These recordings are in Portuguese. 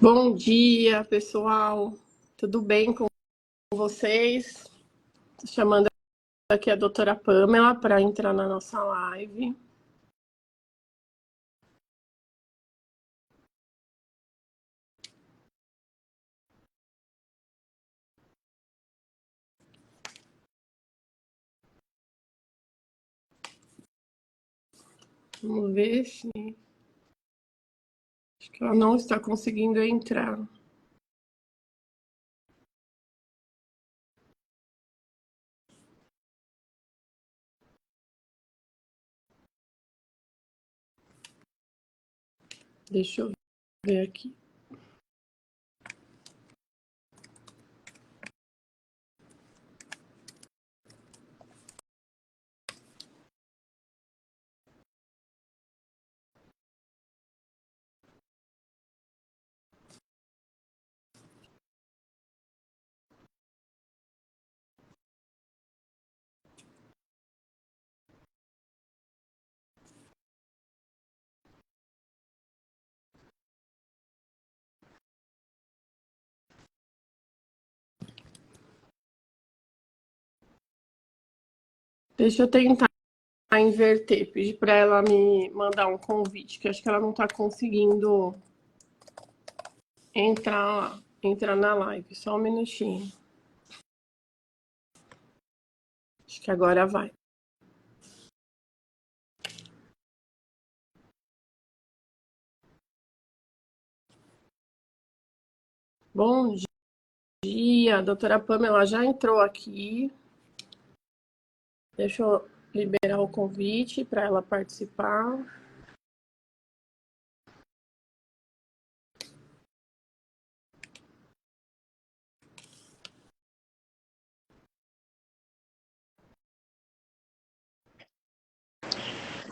Bom dia, pessoal. Tudo bem com vocês? Tô chamando aqui a doutora Pamela para entrar na nossa live. Vamos ver se... Acho que ela não está conseguindo entrar. Deixa eu ver aqui. Deixa eu tentar inverter, pedir para ela me mandar um convite, que acho que ela não está conseguindo entrar na live. Só um minutinho. Acho que agora vai. Bom dia, a doutora Pamela já entrou aqui. Deixa eu liberar o convite para ela participar.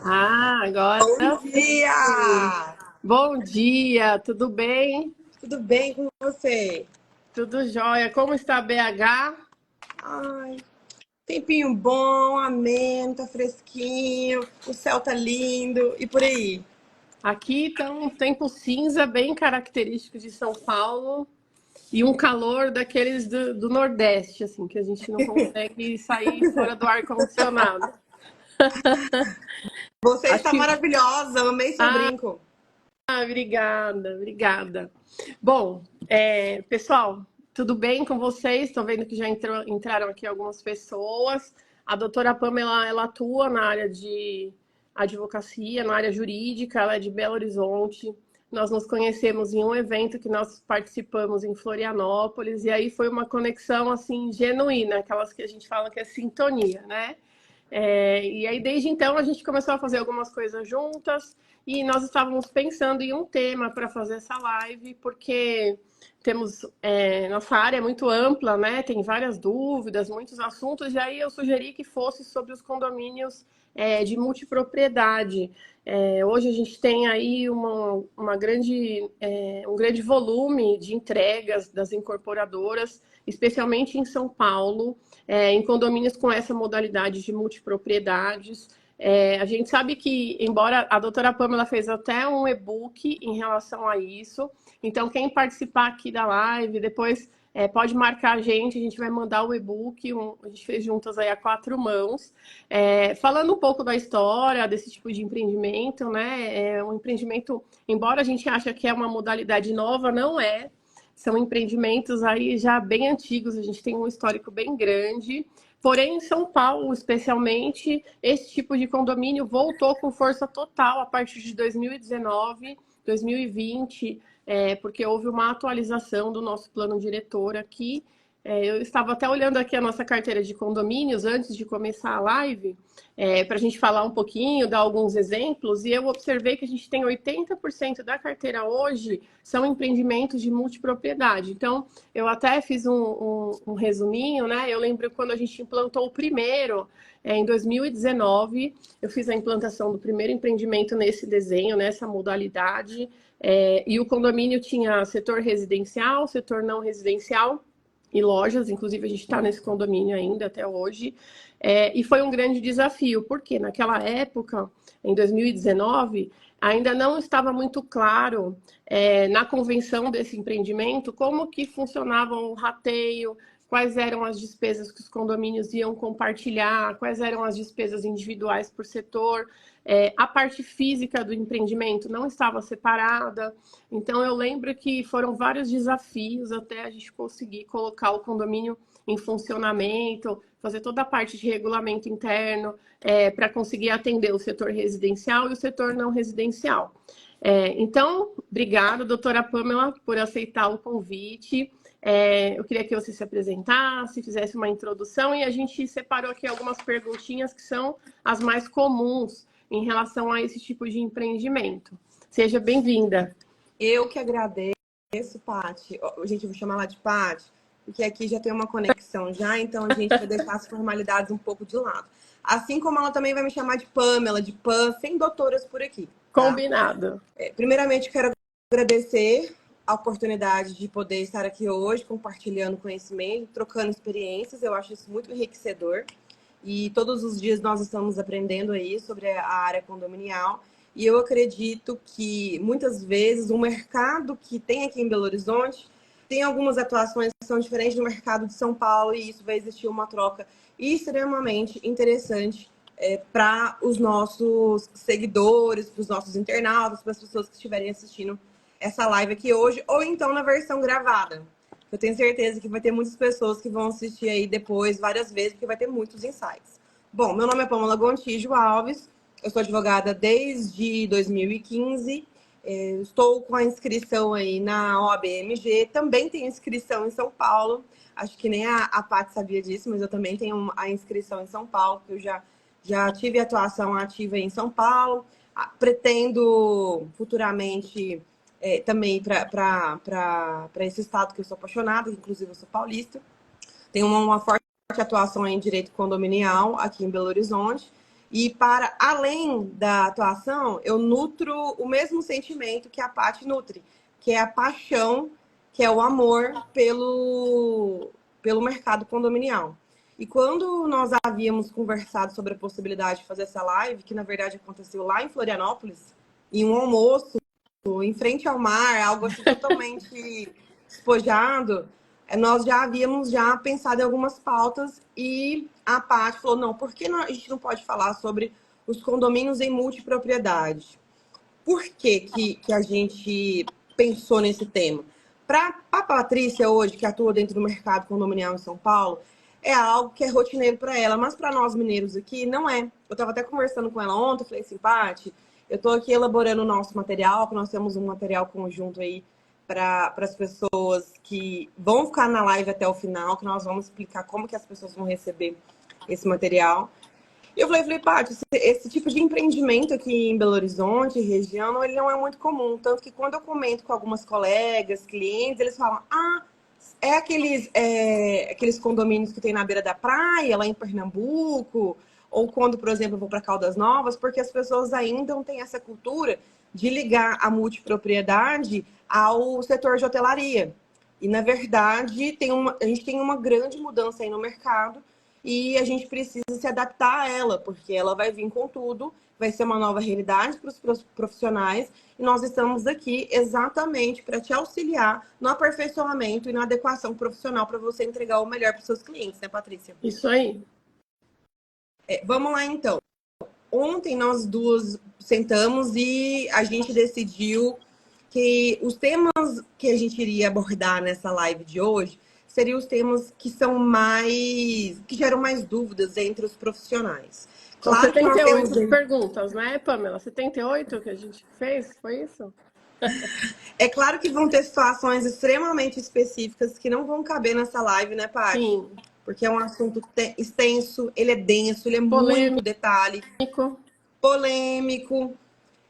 Agora Bom sim. dia! Bom dia, tudo bem? Tudo bem com você? Tudo jóia. Como está BH? Ai, tempinho bom, ameno, tá fresquinho, o céu tá lindo e por aí. Aqui está um tempo cinza bem característico de São Paulo e um calor daqueles do Nordeste, assim, que a gente não consegue sair fora do ar-condicionado. Você Acho está que... maravilhosa, amei seu brinco. Obrigada, obrigada. Bom, pessoal, tudo bem com vocês? Estou vendo que já entraram aqui algumas pessoas. A doutora Pamela, ela atua na área de advocacia, na área jurídica, ela é de Belo Horizonte. Nós nos conhecemos em um evento que nós participamos em Florianópolis, e aí foi uma conexão, assim, genuína, aquelas que a gente fala que é sintonia, né? E aí, desde então, a gente começou a fazer algumas coisas juntas e nós estávamos pensando em um tema para fazer essa live, porque temos nossa área é muito ampla, né? Tem várias dúvidas, muitos assuntos, e aí eu sugeri que fosse sobre os condomínios de multipropriedade. Hoje a gente tem aí um grande volume de entregas das incorporadoras, especialmente em São Paulo, em condomínios com essa modalidade de multipropriedades. A gente sabe que, embora a doutora Pamela fez até um e-book em relação a isso, então quem participar aqui da live, depois pode marcar a gente vai mandar o e-book, a gente fez juntas aí a 4 mãos, falando um pouco da história desse tipo de empreendimento, né? É um empreendimento, embora a gente ache que é uma modalidade nova, não é. São empreendimentos aí já bem antigos, a gente tem um histórico bem grande. Porém, em São Paulo, especialmente, esse tipo de condomínio voltou com força total a partir de 2019, 2020, porque houve uma atualização do nosso plano diretor aqui. Eu estava até olhando aqui a nossa carteira de condomínios antes de começar a live, para a gente falar um pouquinho, dar alguns exemplos, e eu observei que a gente tem 80% da carteira hoje são empreendimentos de multipropriedade. Então, eu até fiz um resuminho, né? Eu lembro quando a gente implantou o primeiro, em 2019, eu fiz a implantação do primeiro empreendimento nesse desenho, nessa modalidade, e o condomínio tinha setor residencial, setor não residencial, e lojas, inclusive a gente está nesse condomínio ainda até hoje, e foi um grande desafio, porque naquela época, em 2019, ainda não estava muito claro na convenção desse empreendimento como que funcionava o rateio, quais eram as despesas que os condomínios iam compartilhar, quais eram as despesas individuais por setor, a parte física do empreendimento não estava separada. Então, eu lembro que foram vários desafios até a gente conseguir colocar o condomínio em funcionamento, fazer toda a parte de regulamento interno, para conseguir atender o setor residencial e o setor não residencial. Então, obrigada, doutora Pamela, por aceitar o convite. Eu queria que você se apresentasse, fizesse uma introdução, e a gente separou aqui algumas perguntinhas que são as mais comuns em relação a esse tipo de empreendimento. Seja bem-vinda. Eu que agradeço, Paty. Gente, eu vou chamar ela de Paty, porque aqui já tem uma conexão já, então a gente vai deixar as formalidades um pouco de lado. Assim como ela também vai me chamar de Pamela, de Pam, sem doutoras por aqui. Tá? Combinado. Primeiramente, quero agradecer a oportunidade de poder estar aqui hoje, compartilhando conhecimento, trocando experiências. Eu acho isso muito enriquecedor. E todos os dias nós estamos aprendendo aí sobre a área condominial. E eu acredito que muitas vezes o mercado que tem aqui em Belo Horizonte tem algumas atuações que são diferentes do mercado de São Paulo, e isso vai existir uma troca extremamente interessante para os nossos seguidores, para os nossos internautas, para as pessoas que estiverem assistindo essa live aqui hoje, ou então na versão gravada. Eu tenho certeza que vai ter muitas pessoas que vão assistir aí depois várias vezes, porque vai ter muitos insights. Bom, meu nome é Pamela Gontijo Alves, eu sou advogada desde 2015, estou com a inscrição aí na OAB-MG, também tenho inscrição em São Paulo, acho que nem a Paty sabia disso, mas eu também tenho a inscrição em São Paulo, porque eu já tive atuação ativa em São Paulo, pretendo futuramente também para esse estado que eu sou apaixonada, inclusive eu sou paulista. Tenho uma forte atuação em direito condominial aqui em Belo Horizonte. E para além da atuação, eu nutro o mesmo sentimento que a Paty nutre, que é a paixão, que é o amor pelo mercado condominial. E quando nós havíamos conversado sobre a possibilidade de fazer essa live, que na verdade aconteceu lá em Florianópolis, em um almoço, em frente ao mar, algo assim totalmente despojado, nós já havíamos pensado em algumas pautas, e a Paty falou, não, por que a gente não pode falar sobre os condomínios em multipropriedade? Por que a gente pensou nesse tema? Para a Patrícia hoje, que atua dentro do mercado condominial em São Paulo, é algo que é rotineiro para ela, mas para nós mineiros aqui não é. Eu estava até conversando com ela ontem, falei assim, Paty, eu estou aqui elaborando o nosso material, que nós temos um material conjunto aí para as pessoas que vão ficar na live até o final, que nós vamos explicar como que as pessoas vão receber esse material. E eu falei, Paty, esse tipo de empreendimento aqui em Belo Horizonte, região, ele não é muito comum. Tanto que quando eu comento com algumas colegas, clientes, eles falam, é aqueles condomínios que tem na beira da praia, lá em Pernambuco, ou quando, por exemplo, eu vou para Caldas Novas, porque as pessoas ainda não têm essa cultura de ligar a multipropriedade ao setor de hotelaria. E, na verdade, a gente tem uma grande mudança aí no mercado, e a gente precisa se adaptar a ela, porque ela vai vir com tudo, vai ser uma nova realidade para os profissionais, e nós estamos aqui exatamente para te auxiliar no aperfeiçoamento e na adequação profissional para você entregar o melhor para os seus clientes, né, Patrícia? Isso aí. Vamos lá, então. Ontem nós duas sentamos e a gente decidiu que os temas que a gente iria abordar nessa live de hoje seriam os temas que que geram mais dúvidas entre os profissionais. São Claro que nós 78 temos perguntas, né, Pamela? 78 que a gente fez, foi isso? É claro que vão ter situações extremamente específicas que não vão caber nessa live, né, Paty? Sim. Porque é um assunto extenso, ele é denso, ele é muito Polêmico. detalhe, polêmico.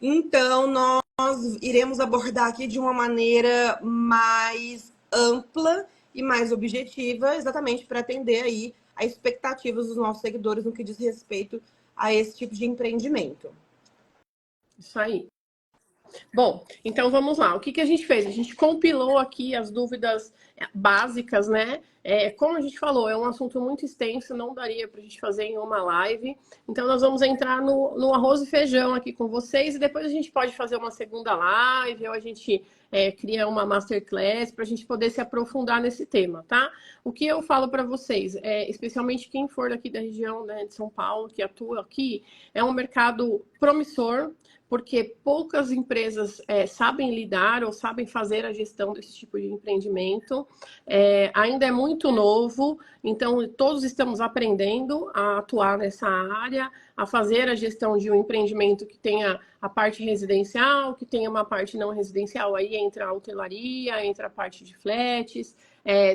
Então, nós iremos abordar aqui de uma maneira mais ampla e mais objetiva, exatamente para atender aí as expectativas dos nossos seguidores no que diz respeito a esse tipo de empreendimento. Isso aí. Bom, então vamos lá. O que a gente fez? A gente compilou aqui as dúvidas básicas, né? Como a gente falou, é um assunto muito extenso, não daria para a gente fazer em uma live. Então, nós vamos entrar no arroz e feijão aqui com vocês e depois a gente pode fazer uma segunda live ou a gente cria uma masterclass para a gente poder se aprofundar nesse tema, tá? O que eu falo para vocês, especialmente quem for daqui da região, né, de São Paulo, que atua aqui, é um mercado promissor, porque poucas empresas sabem lidar ou sabem fazer a gestão desse tipo de empreendimento. Ainda é muito novo, então todos estamos aprendendo a atuar nessa área, a fazer a gestão de um empreendimento que tenha a parte residencial, que tenha uma parte não residencial, aí entra a hotelaria, entra a parte de flats,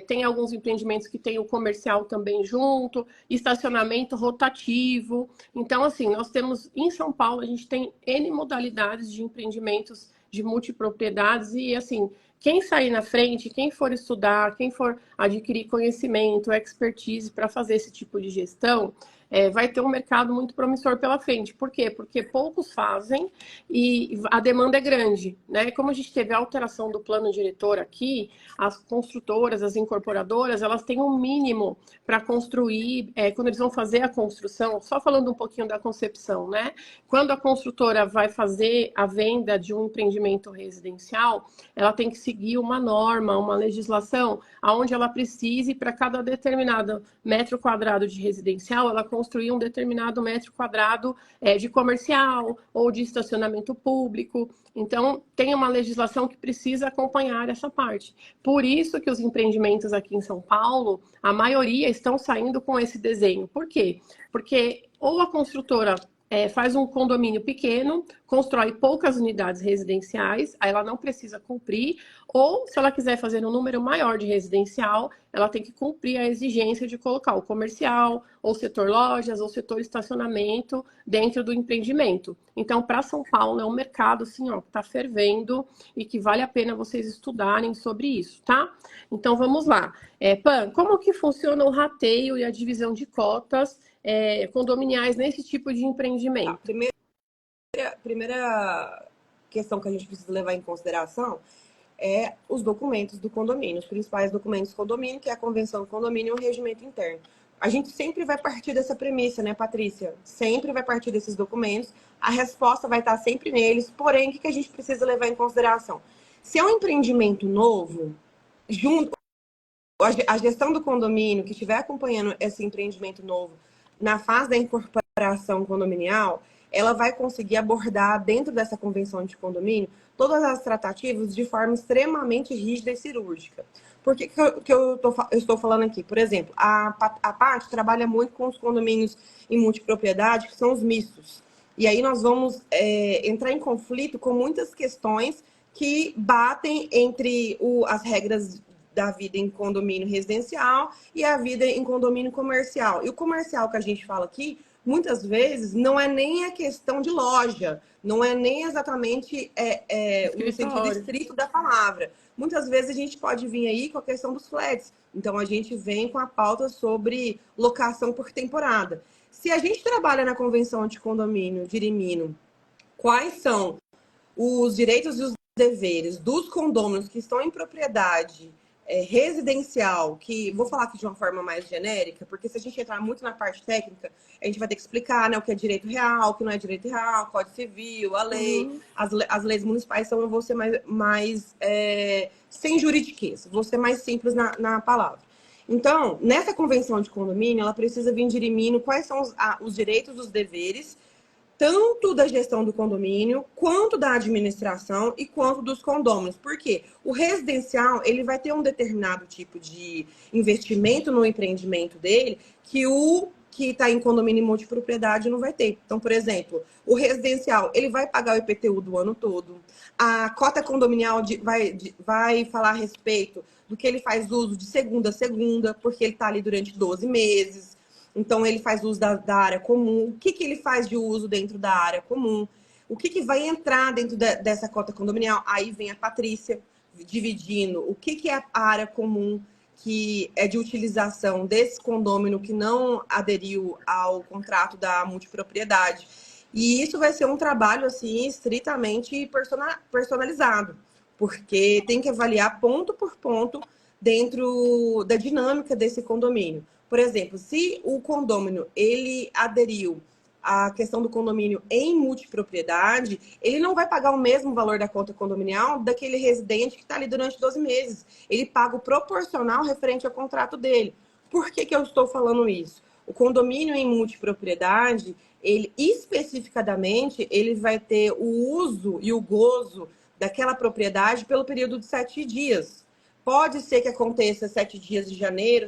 tem alguns empreendimentos que tem o comercial também junto, estacionamento rotativo. Então, assim, nós temos em São Paulo, a gente tem N modalidades de empreendimentos de multipropriedades e, assim, quem sair na frente, quem for estudar, quem for adquirir conhecimento, expertise para fazer esse tipo de gestão, vai ter um mercado muito promissor pela frente. Por quê? Porque poucos fazem e a demanda é grande, né? Como a gente teve a alteração do plano diretor aqui, as construtoras, as incorporadoras, elas têm um mínimo para construir, quando eles vão fazer a construção, só falando um pouquinho da concepção, né? Quando a construtora vai fazer a venda de um empreendimento residencial, ela tem que seguir uma norma, uma legislação, aonde ela precise, para cada determinado metro quadrado de residencial, ela construir um determinado metro quadrado de comercial ou de estacionamento público. Então, tem uma legislação que precisa acompanhar essa parte. Por isso que os empreendimentos aqui em São Paulo, a maioria estão saindo com esse desenho. Por quê? Porque ou a construtora faz um condomínio pequeno, constrói poucas unidades residenciais, aí ela não precisa cumprir, ou se ela quiser fazer um número maior de residencial, ela tem que cumprir a exigência de colocar o comercial, ou setor lojas, ou setor estacionamento dentro do empreendimento. Então, para São Paulo, é um mercado assim, ó, que está fervendo e que vale a pena vocês estudarem sobre isso, tá? Então, vamos lá. Pan, como que funciona o rateio e a divisão de cotas condominiais nesse tipo de empreendimento? Primeira questão que a gente precisa levar em consideração é os documentos do condomínio, os principais documentos do condomínio, que é a convenção do condomínio e o regimento interno. A gente sempre vai partir dessa premissa, né, Patrícia? Sempre vai partir desses documentos, a resposta vai estar sempre neles, porém, o que a gente precisa levar em consideração? Se é um empreendimento novo, junto a gestão do condomínio que estiver acompanhando esse empreendimento novo na fase da incorporação condominial, ela vai conseguir abordar dentro dessa convenção de condomínio todas as tratativas de forma extremamente rígida e cirúrgica. Por que eu estou falando aqui? Por exemplo, a Paty trabalha muito com os condomínios em multipropriedade, que são os mistos. E aí nós vamos entrar em conflito com muitas questões que batem entre as regras da vida em condomínio residencial e a vida em condomínio comercial. E o comercial que a gente fala aqui, muitas vezes, não é nem a questão de loja, não é nem exatamente no sentido estrito da palavra. Muitas vezes a gente pode vir aí com a questão dos flats. Então, a gente vem com a pauta sobre locação por temporada. Se a gente trabalha na convenção de condomínio dirimino, quais são os direitos e os deveres dos condôminos que estão em propriedade residencial, que vou falar aqui de uma forma mais genérica, porque se a gente entrar muito na parte técnica, a gente vai ter que explicar, né, o que é direito real, o que não é direito real, Código Civil, a lei, as leis municipais, então eu vou ser mais sem juridiquês, vou ser mais simples na palavra. Então, nessa convenção de condomínio, ela precisa vir dirimir quais são os direitos, os deveres, tanto da gestão do condomínio, quanto da administração e quanto dos condôminos. Por quê? O residencial, ele vai ter um determinado tipo de investimento no empreendimento dele que está em condomínio multipropriedade não vai ter. Então, por exemplo, o residencial, ele vai pagar o IPTU do ano todo. A cota condominial vai falar a respeito do que ele faz uso de segunda a segunda, porque ele está ali durante 12 meses. Então, ele faz uso da área comum. O que ele faz de uso dentro da área comum? O que vai entrar dentro dessa cota condominial? Aí vem a Patrícia dividindo o que é a área comum, que é de utilização desse condômino que não aderiu ao contrato da multipropriedade. E isso vai ser um trabalho assim estritamente personalizado, porque tem que avaliar ponto por ponto dentro da dinâmica desse condomínio. Por exemplo, se o condômino ele aderiu à questão do condomínio em multipropriedade, ele não vai pagar o mesmo valor da conta condominial daquele residente que está ali durante 12 meses. Ele paga o proporcional referente ao contrato dele. Por que eu estou falando isso? O condomínio em multipropriedade, ele especificadamente, ele vai ter o uso e o gozo daquela propriedade pelo período de 7 dias. Pode ser que aconteça 7 dias em janeiro,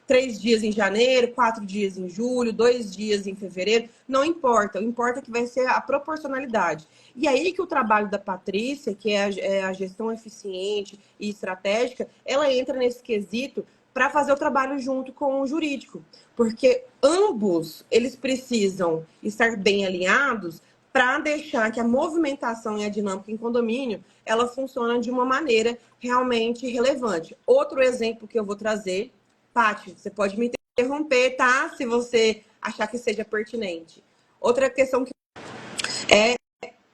3 dias em janeiro, 4 dias em julho, 2 dias em fevereiro. Não importa. O importa é que vai ser a proporcionalidade. E aí que o trabalho da Patrícia, que é a gestão eficiente e estratégica, ela entra nesse quesito para fazer o trabalho junto com o jurídico. Porque ambos, eles precisam estar bem alinhados para deixar que a movimentação e a dinâmica em condomínio, ela funciona de uma maneira realmente relevante. Outro exemplo que eu vou trazer, Paty, você pode me interromper, tá? Se você achar que seja pertinente. Outra questão que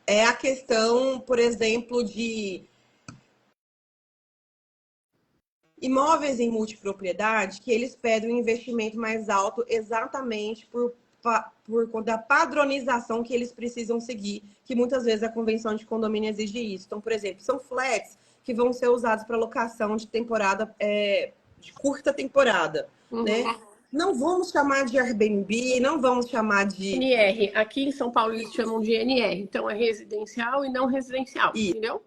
é a questão, por exemplo, de imóveis em multipropriedade, que eles pedem um investimento mais alto exatamente por conta da padronização que eles precisam seguir, que muitas vezes a convenção de condomínio exige isso. Então, por exemplo, são flats que vão ser usados para locação de temporada, de curta temporada, né? Não vamos chamar de Airbnb, não vamos chamar de... NR. Aqui em São Paulo eles chamam de NR. Então, é residencial e não residencial, entendeu?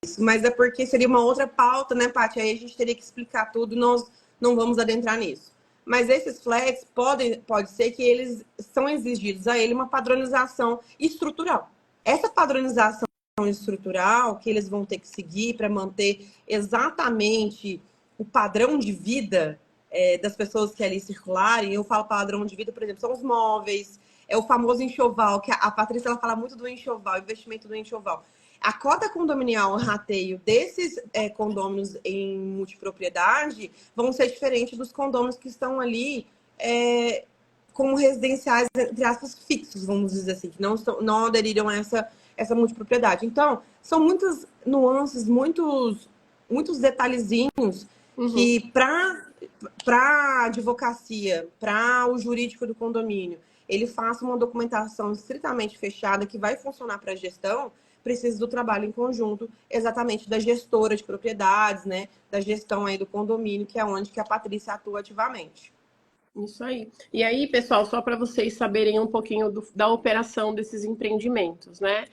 Isso, mas é porque seria uma outra pauta, né, Paty? Aí a gente teria que explicar tudo, nós não vamos adentrar nisso. Mas esses flats pode ser que eles são exigidos a ele uma padronização estrutural. Essa padronização estrutural que eles vão ter que seguir para manter exatamente o padrão de vida das pessoas que ali circularem. Eu falo padrão de vida, por exemplo, são os móveis, é o famoso enxoval, que a Patrícia ela fala muito do enxoval, investimento do enxoval. A cota condominial, o rateio desses condôminos em multipropriedade vão ser diferentes dos condôminos que estão ali como residenciais, entre aspas, fixos, vamos dizer assim, que não aderiram a essa multipropriedade. Então, são muitas nuances, muitos detalhezinhos que para a advocacia, para o jurídico do condomínio, ele faça uma documentação estritamente fechada que vai funcionar para a gestão, precisa do trabalho em conjunto, exatamente da gestora de propriedades, né? Da gestão aí do condomínio, que é onde que a Patrícia atua ativamente. Isso aí. E aí, pessoal, só para vocês saberem um pouquinho da operação desses empreendimentos, né?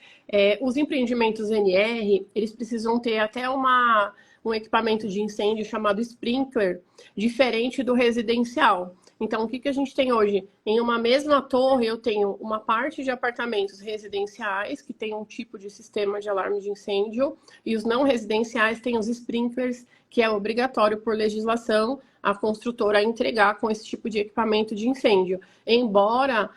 Os empreendimentos NR, eles precisam ter até um equipamento de incêndio chamado sprinkler, diferente do residencial. Então, o que a gente tem hoje? Em uma mesma torre, eu tenho uma parte de apartamentos residenciais, que tem um tipo de sistema de alarme de incêndio, e os não residenciais têm os sprinklers, que é obrigatório por legislação a construtora entregar com esse tipo de equipamento de incêndio. Embora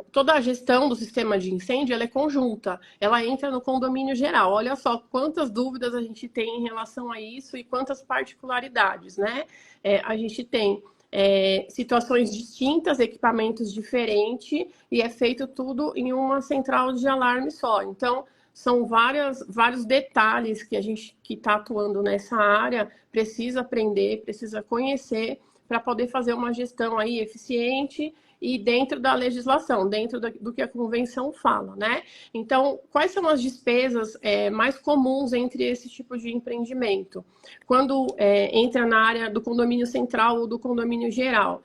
toda a gestão do sistema de incêndio ela é conjunta, ela entra no condomínio geral. Olha só quantas dúvidas a gente tem em relação a isso e quantas particularidades, né? A gente tem situações distintas, equipamentos diferentes, e é feito tudo em uma central de alarme só. Então, são vários detalhes que a gente que está atuando nessa área precisa aprender, precisa conhecer para poder fazer uma gestão aí eficiente e dentro da legislação, dentro do que a convenção fala, né? Então, quais são as despesas mais comuns entre esse tipo de empreendimento? Quando entra na área do condomínio central ou do condomínio geral,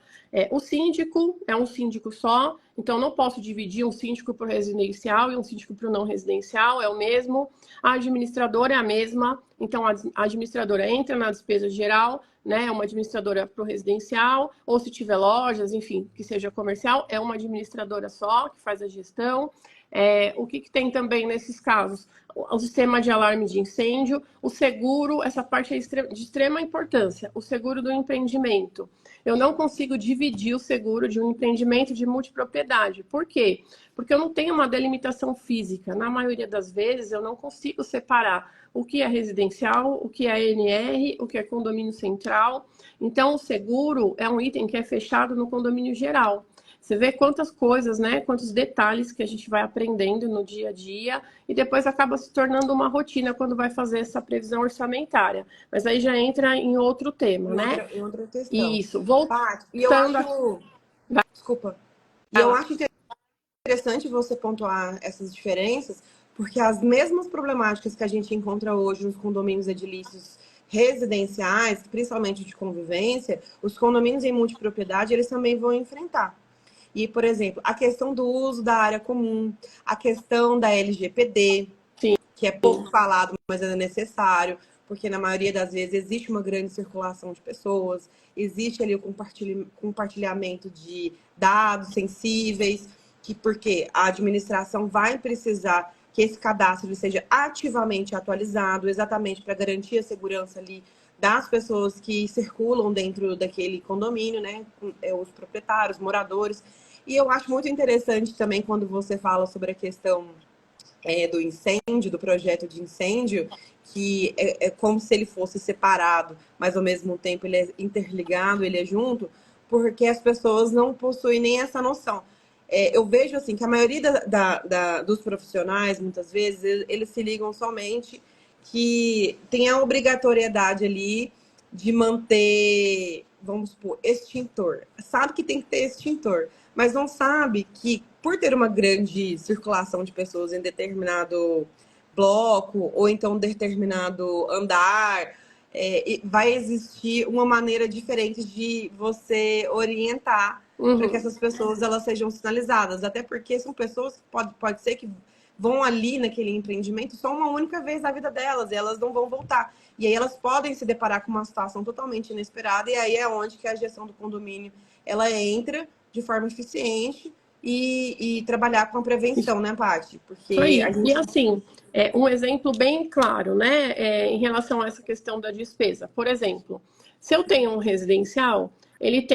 O síndico é um síndico só, então não posso dividir um síndico para o residencial e um síndico para o não residencial, é o mesmo. A administradora é a mesma, então a administradora entra na despesa geral, né? É uma administradora para o residencial, ou se tiver lojas, enfim, que seja comercial, é uma administradora só que faz a gestão. O que tem também nesses casos? O sistema de alarme de incêndio, o seguro, essa parte é de extrema importância, o seguro do empreendimento. Eu não consigo dividir o seguro de um empreendimento de multipropriedade. Por quê? Porque eu não tenho uma delimitação física. Na maioria das vezes, eu não consigo separar o que é residencial, o que é ANR, o que é condomínio central. Então, o seguro é um item que é fechado no condomínio geral. Você vê quantas coisas, né? Quantos detalhes que a gente vai aprendendo no dia a dia e depois acaba se tornando uma rotina quando vai fazer essa previsão orçamentária. Mas aí já entra em outro tema, né? Em outra questão. Isso. Paty, e eu Voltando acho... Vai Desculpa. E eu lá. acho interessante você pontuar essas diferenças, porque as mesmas problemáticas que a gente encontra hoje nos condomínios edilícios residenciais, principalmente de convivência, os condomínios em multipropriedade, eles também vão enfrentar. E, por exemplo, a questão do uso da área comum, a questão da LGPD, Sim. que é pouco falado, mas é necessário, porque na maioria das vezes existe uma grande circulação de pessoas, existe ali o compartilhamento de dados sensíveis, porque a administração vai precisar que esse cadastro seja ativamente atualizado, exatamente para garantir a segurança ali das pessoas que circulam dentro daquele condomínio, né? Os proprietários, moradores. E eu acho muito interessante também quando você fala sobre a questão do incêndio, do projeto de incêndio, que é como se ele fosse separado, mas ao mesmo tempo ele é interligado, ele é junto, porque as pessoas não possuem nem essa noção. Eu vejo assim que a maioria dos profissionais, muitas vezes, eles se ligam somente que tem a obrigatoriedade ali de manter, vamos supor, extintor. Sabe que tem que ter extintor, mas não sabe que por ter uma grande circulação de pessoas em determinado bloco ou então determinado andar, vai existir uma maneira diferente de você orientar para que essas pessoas elas sejam sinalizadas. Até porque são pessoas que pode ser que vão ali naquele empreendimento só uma única vez na vida delas, e elas não vão voltar. E aí elas podem se deparar com uma situação totalmente inesperada, e aí é onde que a gestão do condomínio ela entra de forma eficiente e trabalhar com a prevenção, né, Paty? Porque Isso aí. a E gente... assim, um exemplo bem claro, né, em relação a essa questão da despesa. Por exemplo, se eu tenho um residencial,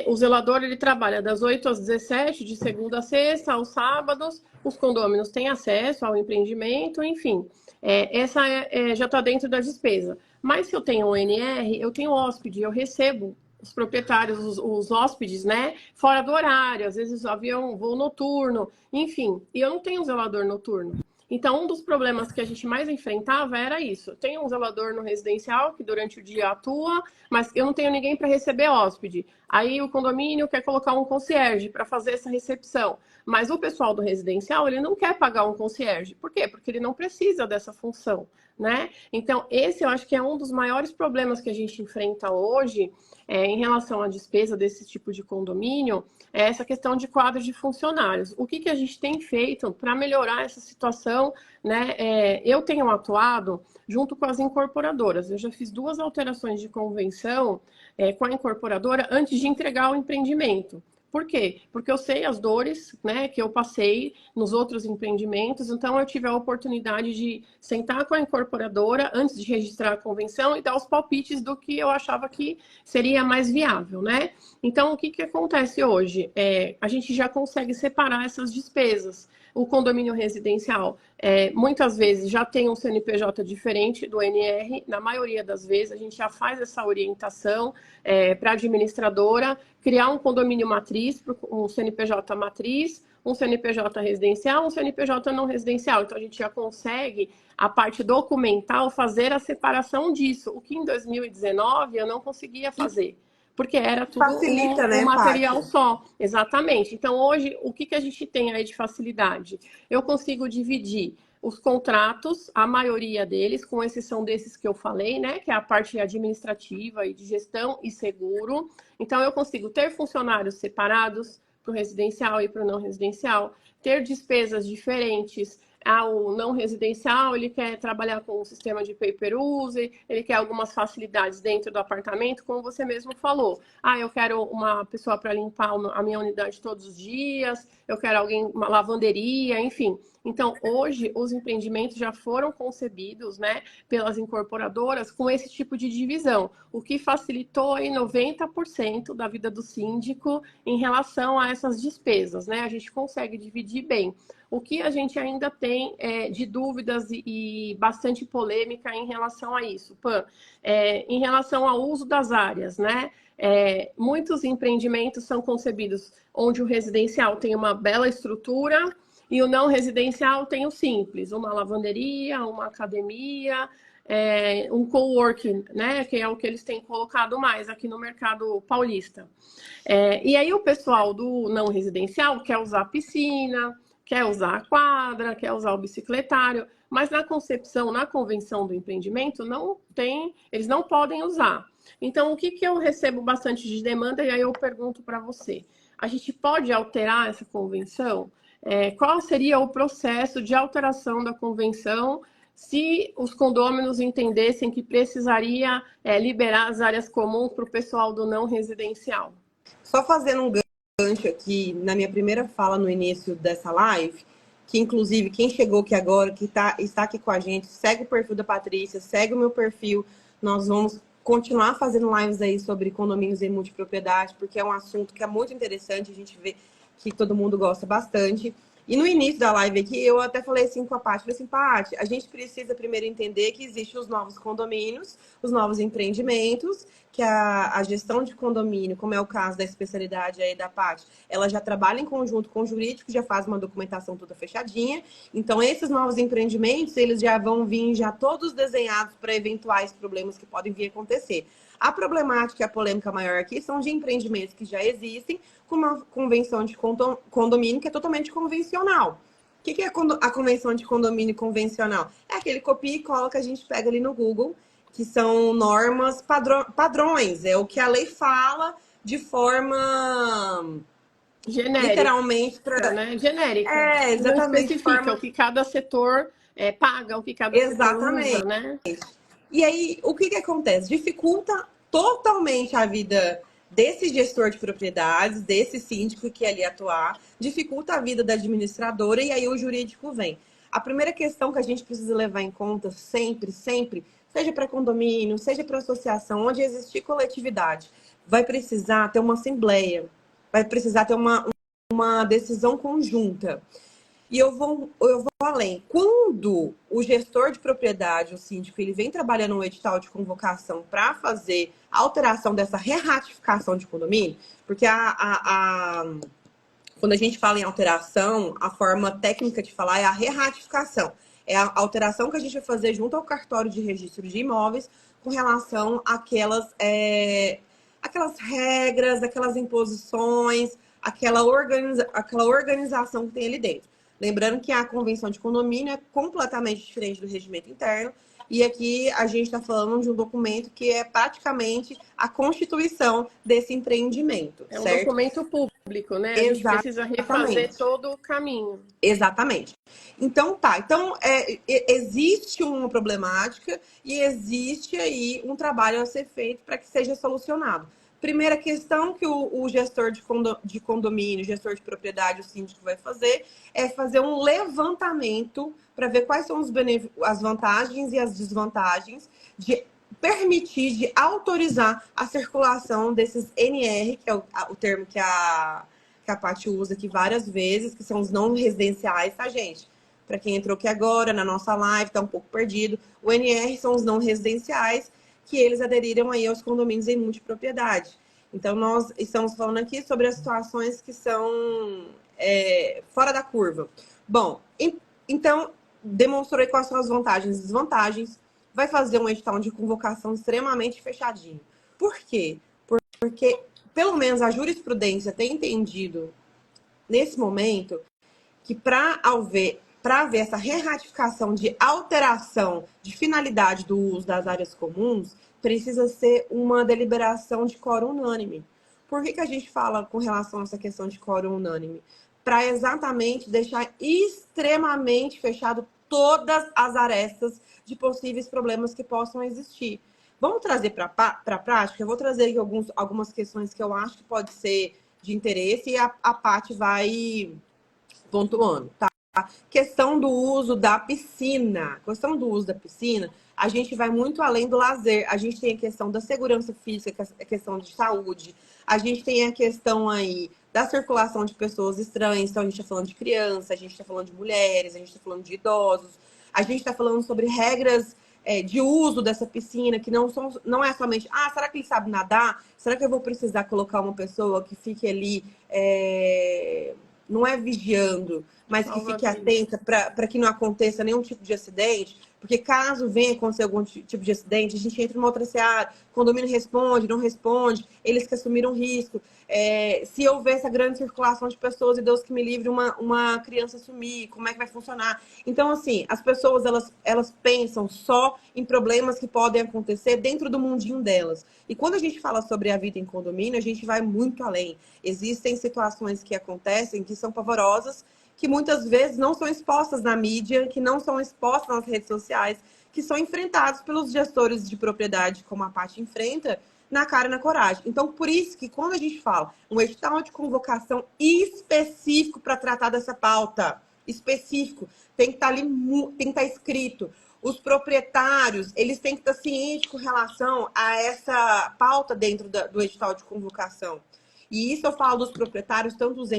o zelador ele trabalha das 8 às 17, de segunda a sexta, aos sábados, os condôminos têm acesso ao empreendimento, enfim. Essa já está dentro da despesa. Mas se eu tenho um NR, eu tenho hóspede, eu recebo os proprietários, os hóspedes, né, fora do horário, às vezes avião, voo noturno, enfim, e eu não tenho um zelador noturno. Então, um dos problemas que a gente mais enfrentava era isso. Tem um zelador no residencial que durante o dia atua, mas eu não tenho ninguém para receber hóspede. Aí o condomínio quer colocar um concierge para fazer essa recepção. Mas o pessoal do residencial, ele não quer pagar um concierge. Por quê? Porque ele não precisa dessa função, né? Então, esse eu acho que é um dos maiores problemas que a gente enfrenta hoje, em relação à despesa desse tipo de condomínio, é essa questão de quadro de funcionários. O que a gente tem feito para melhorar essa situação, né? Eu tenho atuado junto com as incorporadoras. Eu já fiz 2 alterações de convenção com a incorporadora antes de entregar o empreendimento. Por quê? Porque eu sei as dores, né, que eu passei nos outros empreendimentos, então eu tive a oportunidade de sentar com a incorporadora antes de registrar a convenção e dar os palpites do que eu achava que seria mais viável, né? Então, o que acontece hoje? A gente já consegue separar essas despesas. O condomínio residencial, muitas vezes, já tem um CNPJ diferente do NR. Na maioria das vezes, a gente já faz essa orientação para a administradora, criar um condomínio matriz, um CNPJ matriz, um CNPJ residencial, um CNPJ não residencial. Então, a gente já consegue, a parte documental, fazer a separação disso, o que em 2019 eu não conseguia fazer. Porque era tudo Facilita, um né, material Paty? só. Exatamente. Então, hoje, o que a gente tem aí de facilidade? Eu consigo dividir os contratos, a maioria deles, com exceção desses que eu falei, né, que é a parte administrativa e de gestão e seguro. Então, eu consigo ter funcionários separados para o residencial e para o não residencial, ter despesas diferentes. O não residencial, ele quer trabalhar com o sistema de pay-per-use, ele quer algumas facilidades dentro do apartamento, como você mesmo falou. Eu quero uma pessoa para limpar a minha unidade todos os dias, eu quero alguém, uma lavanderia, enfim. Então, hoje, os empreendimentos já foram concebidos, né, pelas incorporadoras com esse tipo de divisão, o que facilitou aí 90% da vida do síndico em relação a essas despesas, né? A gente consegue dividir bem. O que a gente ainda tem de dúvidas e bastante polêmica em relação a isso, Pan, em relação ao uso das áreas, né? Muitos empreendimentos são concebidos onde o residencial tem uma bela estrutura e o não residencial tem o simples, uma lavanderia, uma academia, um coworking, né? Que é o que eles têm colocado mais aqui no mercado paulista. E aí o pessoal do não residencial quer usar piscina, quer usar a quadra, quer usar o bicicletário, mas na concepção, na convenção do empreendimento, não tem, eles não podem usar. Então, o que eu recebo bastante de demanda, e aí eu pergunto para você, a gente pode alterar essa convenção? Qual seria o processo de alteração da convenção se os condôminos entendessem que precisaria liberar as áreas comuns para o pessoal do não residencial? Só fazendo um gancho aqui na minha primeira fala no início dessa live, que inclusive quem chegou aqui agora, que está aqui com a gente, segue o perfil da Patrícia, segue o meu perfil, nós vamos continuar fazendo lives aí sobre condomínios em multipropriedade, porque é um assunto que é muito interessante, a gente vê que todo mundo gosta bastante. E no início da live aqui, eu até falei assim com a Paty, falei assim, Paty, a gente precisa primeiro entender que existem os novos condomínios, os novos empreendimentos, que a gestão de condomínio, como é o caso da especialidade aí da Paty, ela já trabalha em conjunto com o jurídico, já faz uma documentação toda fechadinha. Então, esses novos empreendimentos, eles já vão vir já todos desenhados para eventuais problemas que podem vir a acontecer. A problemática e a polêmica maior aqui são de empreendimentos que já existem, com uma convenção de condomínio que é totalmente convencional. O que é a convenção de condomínio convencional? É aquele copia e cola que a gente pega ali no Google, que são normas padrões, é o que a lei fala de forma genérica, literalmente né? Genérica. Não exatamente especifica o que cada setor paga, o que cada setor usa, né? E aí, o que acontece? Dificulta totalmente a vida desse gestor de propriedades, desse síndico que ali atuar, dificulta a vida da administradora e aí o jurídico vem. A primeira questão que a gente precisa levar em conta sempre, sempre, seja para condomínio, seja para associação, onde existir coletividade, vai precisar ter uma assembleia, vai precisar ter uma decisão conjunta. E eu vou além. Quando o gestor de propriedade, o síndico, ele vem trabalhando um edital de convocação para fazer a alteração dessa reratificação de condomínio, porque quando a gente fala em alteração, a forma técnica de falar é a reratificação. É a alteração que a gente vai fazer junto ao cartório de registro de imóveis com relação àquelas regras, aquelas imposições, aquela organização que tem ali dentro. Lembrando que a convenção de condomínio é completamente diferente do regimento interno. E aqui a gente está falando de um documento que é praticamente a constituição desse empreendimento. É um certo? documento público, né? A gente precisa refazer todo o caminho. Exatamente. Então, tá. Então, existe uma problemática e existe aí um trabalho a ser feito para que seja solucionado. Primeira questão que o gestor de condomínio, gestor de propriedade, o síndico vai fazer é fazer um levantamento para ver quais são as vantagens e as desvantagens de permitir, de autorizar a circulação desses NR, que é o termo que a Paty usa aqui várias vezes, que são os não residenciais, tá, gente? Para quem entrou aqui agora na nossa live, tá um pouco perdido. O NR são os não residenciais, que eles aderiram aí aos condomínios em multipropriedade. Então, nós estamos falando aqui sobre as situações que são fora da curva. Bom, então, demonstrou quais são as vantagens e desvantagens. Vai fazer um edital de convocação extremamente fechadinho. Por quê? Porque, pelo menos, a jurisprudência tem entendido, nesse momento, que para haver para ver essa reratificação de alteração de finalidade do uso das áreas comuns, precisa ser uma deliberação de quórum unânime. Por que a gente fala com relação a essa questão de quórum unânime? Para exatamente deixar extremamente fechado todas as arestas de possíveis problemas que possam existir. Vamos trazer para a prática? Eu vou trazer aqui algumas questões que eu acho que pode ser de interesse e a Paty vai pontuando, tá? Questão do uso da piscina. Questão do uso da piscina, a gente vai muito além do lazer. A gente tem a questão da segurança física, a questão de saúde. A gente tem a questão aí da circulação de pessoas estranhas. Então, a gente está falando de criança, a gente está falando de mulheres, a gente está falando de idosos. A gente está falando sobre regras de uso dessa piscina, que não é somente, será que ele sabe nadar? Será que eu vou precisar colocar uma pessoa que fique ali, não é vigiando, mas que fique atenta para que não aconteça nenhum tipo de acidente? Porque caso venha acontecer algum tipo de acidente, a gente entra em uma outra seara, o condomínio responde, não responde, eles que assumiram risco. Se houver essa grande circulação de pessoas, e Deus que me livre, uma criança sumir, como é que vai funcionar? Então, assim, as pessoas, elas pensam só em problemas que podem acontecer dentro do mundinho delas. E quando a gente fala sobre a vida em condomínio, a gente vai muito além. Existem situações que acontecem que são pavorosas, que muitas vezes não são expostas na mídia, que não são expostas nas redes sociais, que são enfrentados pelos gestores de propriedade, como a Paty enfrenta, na cara e na coragem. Então, por isso que quando a gente fala um edital de convocação específico para tratar dessa pauta, específico, tem que estar ali, tem que estar escrito. Os proprietários, eles têm que estar cientes com relação a essa pauta dentro do edital de convocação. E isso eu falo dos proprietários, tanto os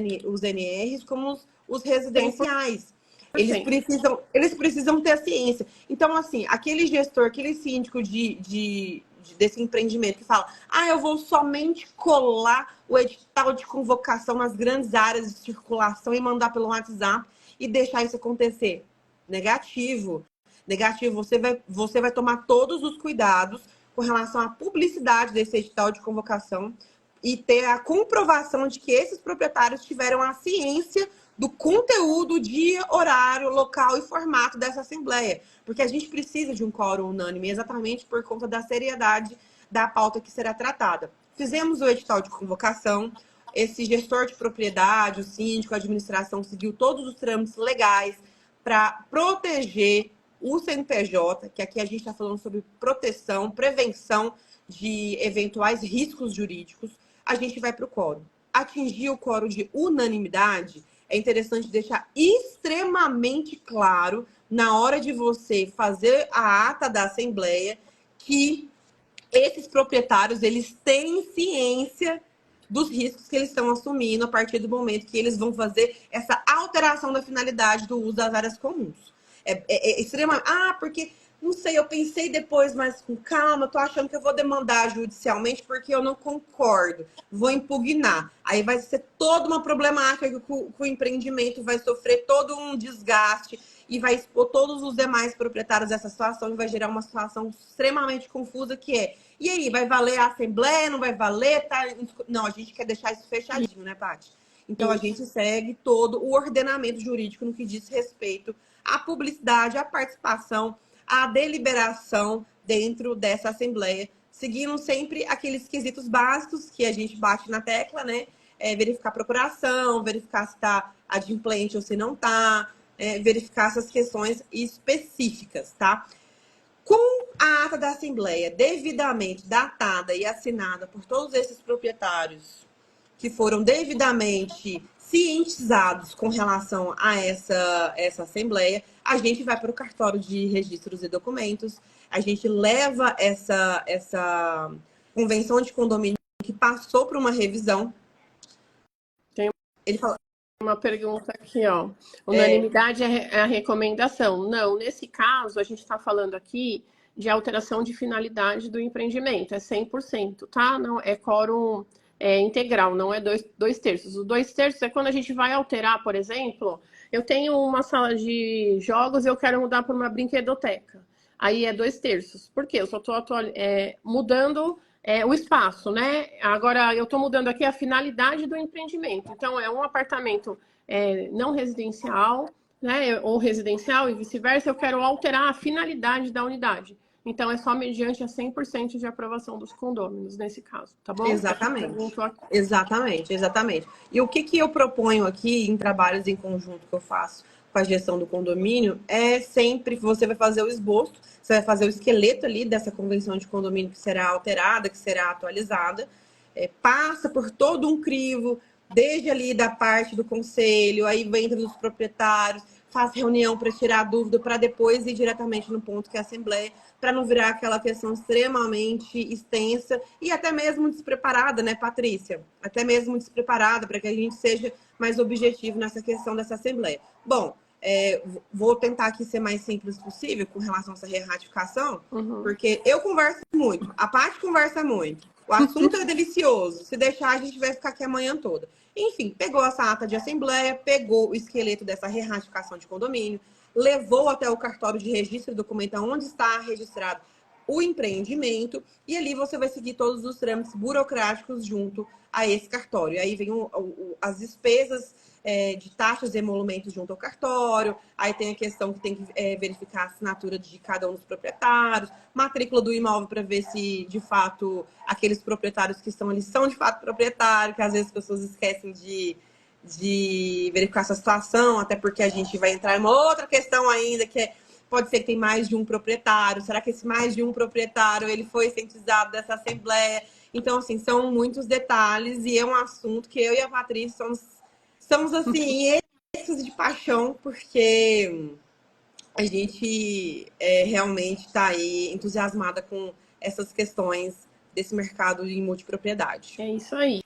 NRs como os residenciais. Eles precisam ter a ciência. Então, assim, aquele gestor, aquele síndico desse empreendimento que fala, eu vou somente colar o edital de convocação nas grandes áreas de circulação e mandar pelo WhatsApp e deixar isso acontecer. Negativo. Negativo, você vai tomar todos os cuidados com relação à publicidade desse edital de convocação e ter a comprovação de que esses proprietários tiveram a ciência do conteúdo, dia, horário, local e formato dessa assembleia. Porque a gente precisa de um quórum unânime, exatamente por conta da seriedade da pauta que será tratada. Fizemos o edital de convocação, esse gestor de propriedade, o síndico, a administração seguiu todos os trâmites legais para proteger o CNPJ, que aqui a gente está falando sobre proteção, prevenção de eventuais riscos jurídicos. A gente vai para o quórum. Atingir o quórum de unanimidade, é interessante deixar extremamente claro, na hora de você fazer a ata da Assembleia, que esses proprietários, eles têm ciência dos riscos que eles estão assumindo a partir do momento que eles vão fazer essa alteração da finalidade do uso das áreas comuns. É extremamente... porque... Não sei, eu pensei depois, mas com calma, tô achando que eu vou demandar judicialmente porque eu não concordo. Vou impugnar. Aí vai ser toda uma problemática que o empreendimento vai sofrer todo um desgaste e vai expor todos os demais proprietários dessa situação e vai gerar uma situação extremamente confusa que é, e aí, vai valer a assembleia, não vai valer? Tá? Não, a gente quer deixar isso fechadinho, né, Paty? Então, a gente segue todo o ordenamento jurídico no que diz respeito à publicidade, à participação, a deliberação dentro dessa assembleia, seguindo sempre aqueles quesitos básicos que a gente bate na tecla, né? Verificar a procuração, verificar se está adimplente ou se não está, verificar essas questões específicas, tá? Com a ata da assembleia devidamente datada e assinada por todos esses proprietários que foram devidamente cientizados com relação a essa assembleia, a gente vai para o cartório de registros e documentos, a gente leva essa convenção de condomínio que passou por uma revisão. Ele fala... Uma pergunta aqui, ó. Unanimidade é a recomendação. Não, nesse caso, a gente está falando aqui de alteração de finalidade do empreendimento. É 100%, tá? Não, é quórum integral, não é dois terços. O 2/3 é quando a gente vai alterar, por exemplo, eu tenho uma sala de jogos e eu quero mudar para uma brinquedoteca. Aí é 2/3. Por quê? Eu só estou mudando o espaço, né? Agora, eu estou mudando aqui a finalidade do empreendimento. Então, é um apartamento não residencial, né, ou residencial e vice-versa, eu quero alterar a finalidade da unidade. Então, é só mediante a 100% de aprovação dos condôminos, nesse caso, tá bom? Exatamente. Exatamente, exatamente. E o que eu proponho aqui em trabalhos em conjunto que eu faço com a gestão do condomínio é sempre que você vai fazer o esboço, você vai fazer o esqueleto ali dessa convenção de condomínio que será alterada, que será atualizada, passa por todo um crivo, desde ali da parte do conselho, aí vem entre os proprietários, faz reunião para tirar dúvida, para depois ir diretamente no ponto que é a Assembleia, para não virar aquela questão extremamente extensa e até mesmo despreparada, né, Patrícia? Até mesmo despreparada, para que a gente seja mais objetivo nessa questão dessa Assembleia. Bom, vou tentar aqui ser mais simples possível com relação a essa ratificação, porque eu converso muito, a Paty conversa muito, o assunto é delicioso, se deixar a gente vai ficar aqui a manhã toda. Enfim, pegou essa ata de assembleia, pegou o esqueleto dessa reratificação de condomínio, levou até o cartório de registro e documenta onde está registrado o empreendimento e ali você vai seguir todos os trâmites burocráticos junto a esse cartório. Aí vem as despesas de taxas e emolumentos junto ao cartório, aí tem a questão que tem que verificar a assinatura de cada um dos proprietários, matrícula do imóvel para ver se, de fato, aqueles proprietários que estão ali são, de fato, proprietários, que às vezes as pessoas esquecem de verificar essa situação, até porque a gente vai entrar em uma outra questão ainda, que pode ser que tem mais de um proprietário, será que esse mais de um proprietário ele foi cientizado dessa assembleia? Então, assim, são muitos detalhes e é um assunto que eu e a Patrícia somos assim, esses de paixão, porque a gente realmente está aí entusiasmada com essas questões desse mercado de multipropriedade. É isso aí.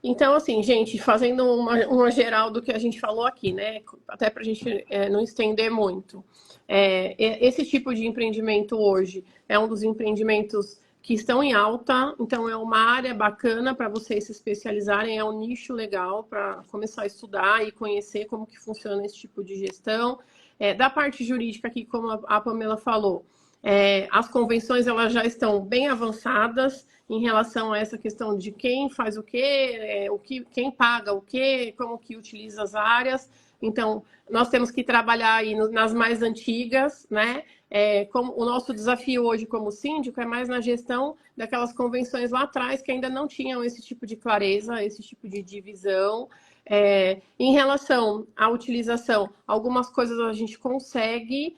Então, assim, gente, fazendo uma geral do que a gente falou aqui, né? Até para a gente não estender muito. Esse tipo de empreendimento hoje é um dos empreendimentos que estão em alta, então é uma área bacana para vocês se especializarem, é um nicho legal para começar a estudar e conhecer como que funciona esse tipo de gestão. Da parte jurídica aqui, como a Pamela falou, as convenções elas já estão bem avançadas em relação a essa questão de quem faz o quê, quem paga o quê, como que utiliza as áreas. Então, nós temos que trabalhar aí nas mais antigas, né? Como o nosso desafio hoje como síndico é mais na gestão daquelas convenções lá atrás que ainda não tinham esse tipo de clareza, esse tipo de divisão. Em relação à utilização, algumas coisas a gente consegue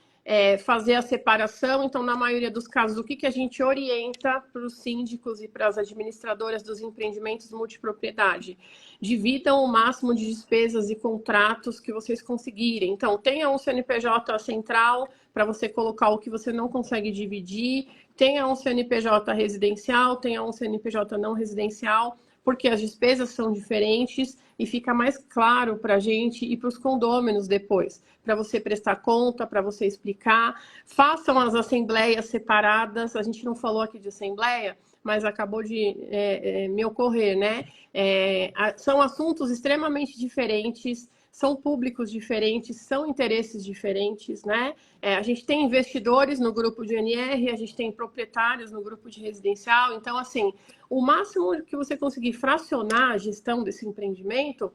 fazer a separação. Então, na maioria dos casos, o que a gente orienta para os síndicos e para as administradoras dos empreendimentos multipropriedade? Dividam o máximo de despesas e contratos que vocês conseguirem. Então, tenha um CNPJ central para você colocar o que você não consegue dividir, tenha um CNPJ residencial, tenha um CNPJ não residencial, porque as despesas são diferentes e fica mais claro para a gente e para os condôminos depois, para você prestar conta, para você explicar. Façam as assembleias separadas, a gente não falou aqui de assembleia, mas acabou de me ocorrer, né? São assuntos extremamente diferentes, são públicos diferentes, são interesses diferentes, né? A gente tem investidores no grupo de NR, a gente tem proprietários no grupo de residencial, então, assim, o máximo que você conseguir fracionar a gestão desse empreendimento,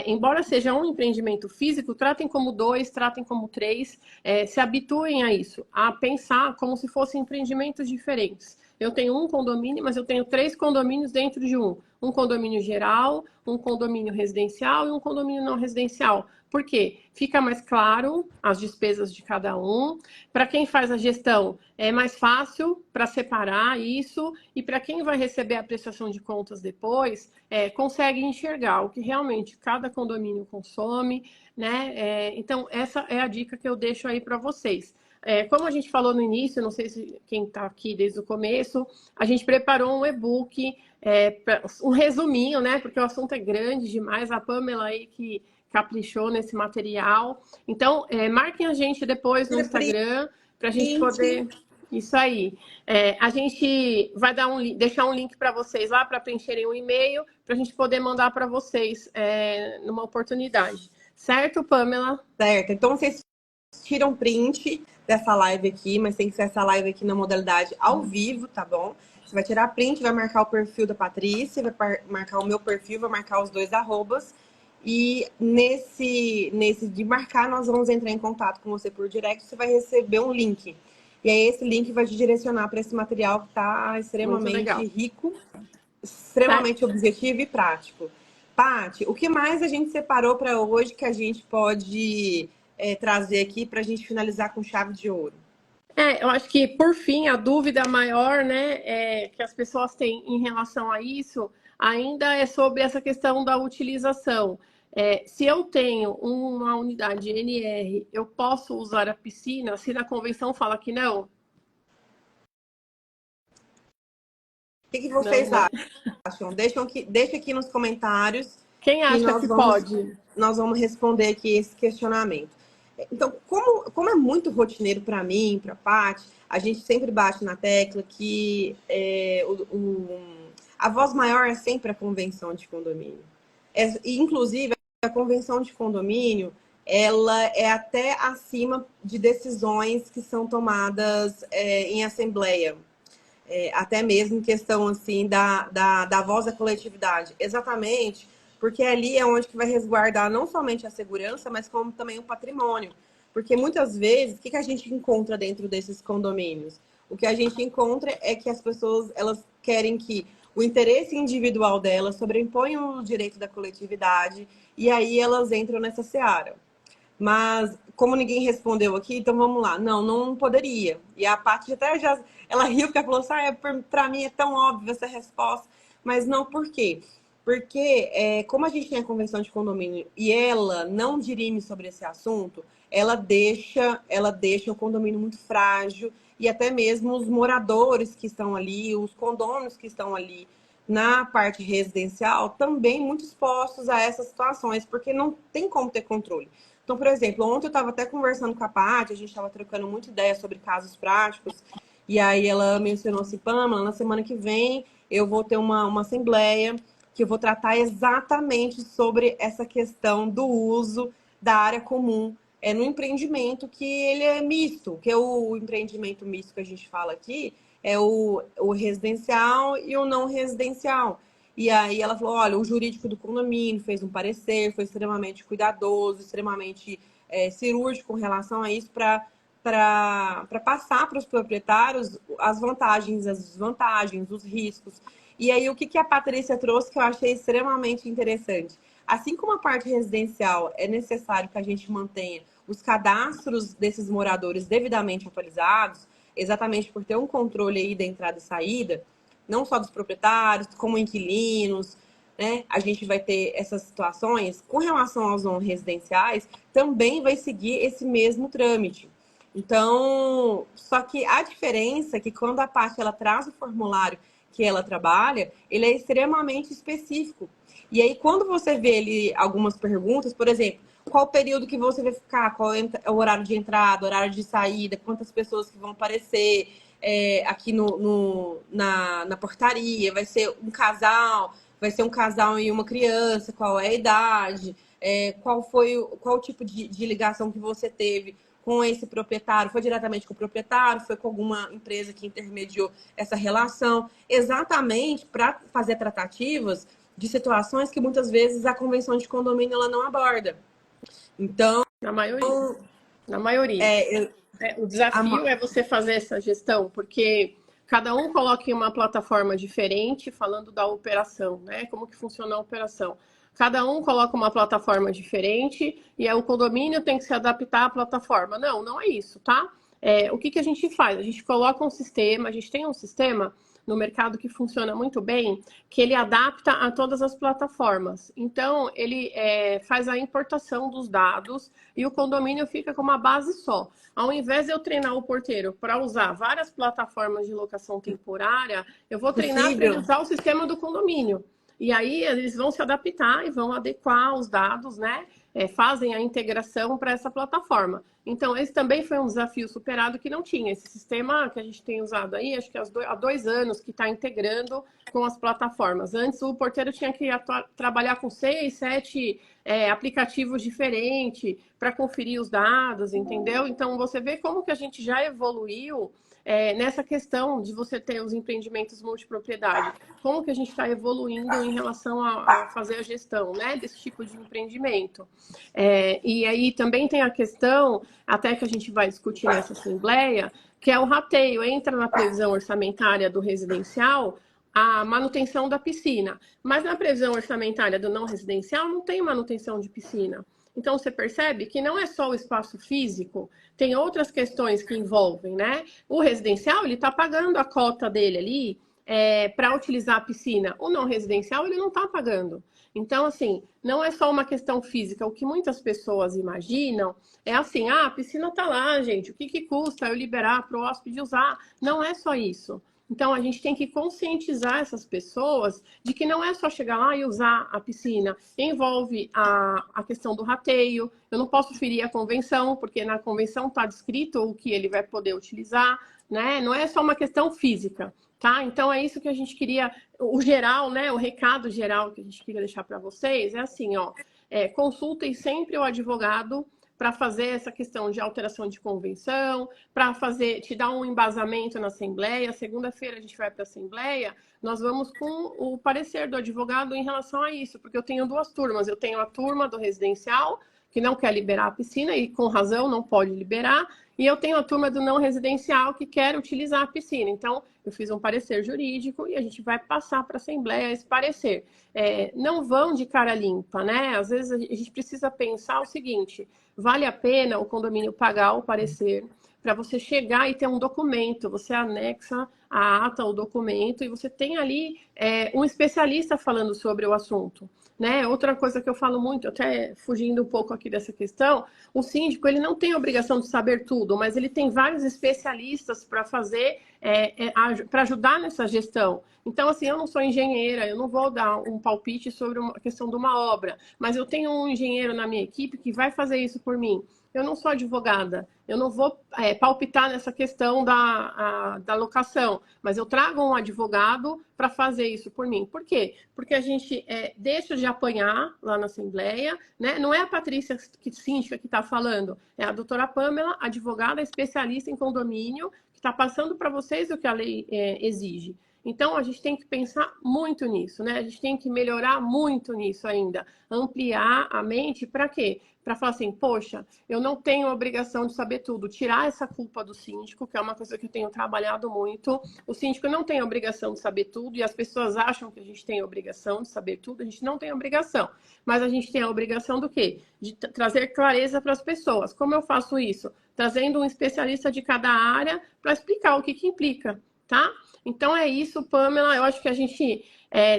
embora seja um empreendimento físico, tratem como 2, tratem como 3, se habituem a isso, a pensar como se fossem empreendimentos diferentes. Eu tenho um condomínio, mas eu tenho 3 condomínios dentro de um. Um condomínio geral, um condomínio residencial e um condomínio não residencial. Por quê? Fica mais claro as despesas de cada um. Para quem faz a gestão, é mais fácil para separar isso. E para quem vai receber a prestação de contas depois, consegue enxergar o que realmente cada condomínio consome, né? Então, essa é a dica que eu deixo aí para vocês. Como a gente falou no início, não sei se quem está aqui desde o começo, a gente preparou um e-book, um resuminho, né? Porque o assunto é grande demais. A Pamela aí que caprichou nesse material. Então, marquem a gente depois no Instagram para a gente poder... Isso aí. A gente vai deixar um link para vocês lá para preencherem um e-mail para a gente poder mandar para vocês numa oportunidade. Certo, Pamela? Certo. Então, vocês tiram print dessa live aqui, mas tem que ser essa live aqui na modalidade ao vivo, tá bom? Você vai tirar print, vai marcar o perfil da Patrícia, vai marcar o meu perfil, vai marcar os 2 arrobas E nesse de marcar, nós vamos entrar em contato com você por direct, você vai receber um link. E aí esse link vai te direcionar para esse material que está Muito extremamente legal. rico, Certo. extremamente objetivo e prático. Paty, o que mais a gente separou para hoje que a gente pode trazer aqui para a gente finalizar com chave de ouro? Eu acho que, por fim, a dúvida maior, né, que as pessoas têm em relação a isso ainda é sobre essa questão da utilização. Se eu tenho uma unidade NR, eu posso usar a piscina se na convenção fala que não? O que Não, vocês né? acham? Deixa aqui nos comentários Quem que acha que pode? nós vamos responder aqui esse questionamento. Então, como é muito rotineiro para mim, para a Paty, a gente sempre bate na tecla que a voz maior é sempre a convenção de condomínio. Inclusive, a convenção de condomínio, ela é até acima de decisões que são tomadas em assembleia. Até mesmo questão assim da voz da coletividade. Exatamente, porque ali é onde que vai resguardar não somente a segurança, mas como também o patrimônio. Porque muitas vezes, o que a gente encontra dentro desses condomínios? O que a gente encontra é que as pessoas elas querem que o interesse individual delas sobreponha o direito da coletividade e aí elas entram nessa seara. Mas, como ninguém respondeu aqui, então vamos lá. Não, não poderia. E a Paty até já. Ela riu porque ela falou assim: para mim é tão óbvio essa resposta. Mas não, por quê? Porque, como a gente tem a convenção de condomínio e ela não dirime sobre esse assunto, ela deixa o condomínio muito frágil e até mesmo os moradores que estão ali, os condôminos que estão ali na parte residencial, também muito expostos a essas situações, porque não tem como ter controle. Então, por exemplo, ontem eu estava até conversando com a Paty, a gente estava trocando muita ideia sobre casos práticos, e aí ela mencionou assim, Pamela, na semana que vem eu vou ter uma assembleia que eu vou tratar exatamente sobre essa questão do uso da área comum no empreendimento que ele é misto, que é o empreendimento misto que a gente fala aqui, é o residencial e o não residencial. E aí ela falou, olha, o jurídico do condomínio fez um parecer, foi extremamente cuidadoso, extremamente cirúrgico com relação a isso para passar para os proprietários as vantagens, as desvantagens, os riscos. E aí o que a Patrícia trouxe que eu achei extremamente interessante. Assim como a parte residencial é necessário que a gente mantenha os cadastros desses moradores devidamente atualizados, exatamente por ter um controle aí da entrada e saída, não só dos proprietários, como inquilinos, né? A gente vai ter essas situações. Com relação aos não residenciais, também vai seguir esse mesmo trâmite. Então, só que a diferença é que quando a parte ela traz o formulário que ela trabalha, ele é extremamente específico. E aí, quando você vê ali algumas perguntas, por exemplo, qual período que você vai ficar, qual é o horário de entrada, horário de saída, quantas pessoas que vão aparecer, aqui na portaria, vai ser um casal e uma criança, qual é a idade, qual tipo de ligação que você teve com esse proprietário, foi diretamente com o proprietário, foi com alguma empresa que intermediou essa relação, exatamente para fazer tratativas de situações que muitas vezes a convenção de condomínio ela não aborda. Então, Na maioria. Na maioria. é, O desafio a, é você fazer essa gestão, porque cada um coloca em uma plataforma diferente, falando da operação, né? Como que funciona a operação. Cada um coloca uma plataforma diferente e aí o condomínio tem que se adaptar à plataforma. Não, não é isso, tá? O que a gente faz? A gente coloca um sistema, a gente tem um sistema no mercado que funciona muito bem, que ele adapta a todas as plataformas. Então, ele faz a importação dos dados e o condomínio fica com uma base só. Ao invés de eu treinar o porteiro para usar várias plataformas de locação temporária, eu vou treinar para ele possível. usar o sistema do condomínio. E aí eles vão se adaptar e vão adequar os dados, né? Fazem a integração para essa plataforma. Então, esse também foi um desafio superado que não tinha. Esse sistema que a gente tem usado aí, acho que há 2 anos que está integrando com as plataformas. Antes, o porteiro tinha que trabalhar com 6, 7 aplicativos diferentes para conferir os dados, entendeu? Então, você vê como que a gente já evoluiu nessa questão de você ter os empreendimentos multipropriedade. Como que a gente está evoluindo em relação a fazer a gestão, né, desse tipo de empreendimento. E aí também tem a questão, até que a gente vai discutir nessa assembleia, que é o rateio. Entra na previsão orçamentária do residencial a manutenção da piscina. Mas na previsão orçamentária do não residencial não tem manutenção de piscina. Então, você percebe que não é só o espaço físico, tem outras questões que envolvem, né? O residencial, ele está pagando a cota dele ali para utilizar a piscina. O não residencial, ele não está pagando. Então, assim, não é só uma questão física. O que muitas pessoas imaginam é assim, a piscina está lá, gente, o que custa eu liberar para o hóspede usar? Não é só isso. Então, a gente tem que conscientizar essas pessoas de que não é só chegar lá e usar a piscina. Envolve a questão do rateio. Eu não posso ferir a convenção, porque na convenção está descrito o que ele vai poder utilizar, né? Não é só uma questão física, tá? Então, é isso que a gente queria... O geral, né? O recado geral que a gente queria deixar para vocês é assim, ó. Consultem sempre o advogado para fazer essa questão de alteração de convenção, para te dar um embasamento na Assembleia. Segunda-feira a gente vai para a Assembleia, nós vamos com o parecer do advogado em relação a isso, porque eu tenho duas turmas. Eu tenho a turma do residencial, que não quer liberar a piscina, e com razão não pode liberar, e eu tenho a turma do não residencial, que quer utilizar a piscina. Então, eu fiz um parecer jurídico e a gente vai passar para a Assembleia esse parecer. Não vão de cara limpa, né? Às vezes a gente precisa pensar o seguinte: vale a pena o condomínio pagar o parecer para você chegar e ter um documento, você anexa a ata, o documento, e você tem ali um especialista falando sobre o assunto. Né? Outra coisa que eu falo muito, até fugindo um pouco aqui dessa questão, o síndico, ele não tem a obrigação de saber tudo, mas ele tem vários especialistas para fazer, para ajudar nessa gestão. Então, assim, eu não sou engenheira, eu não vou dar um palpite sobre a questão de uma obra, mas eu tenho um engenheiro na minha equipe que vai fazer isso por mim. Eu não sou advogada, eu não vou palpitar nessa questão da locação, mas eu trago um advogado para fazer isso por mim. Por quê? Porque a gente deixa de apanhar lá na Assembleia, né? Não é a Patrícia síndica que está falando, é a doutora Pamela, advogada especialista em condomínio, que está passando para vocês o que a lei exige. Então, a gente tem que pensar muito nisso, né? A gente tem que melhorar muito nisso ainda. Ampliar a mente para quê? Para falar assim, poxa, eu não tenho obrigação de saber tudo. Tirar essa culpa do síndico, que é uma coisa que eu tenho trabalhado muito. O síndico não tem obrigação de saber tudo, e as pessoas acham que a gente tem obrigação de saber tudo. A gente não tem obrigação. Mas a gente tem a obrigação do quê? De trazer clareza para as pessoas. Como eu faço isso? Trazendo um especialista de cada área para explicar o que implica, tá? Então é isso, Pamela. Eu acho que a gente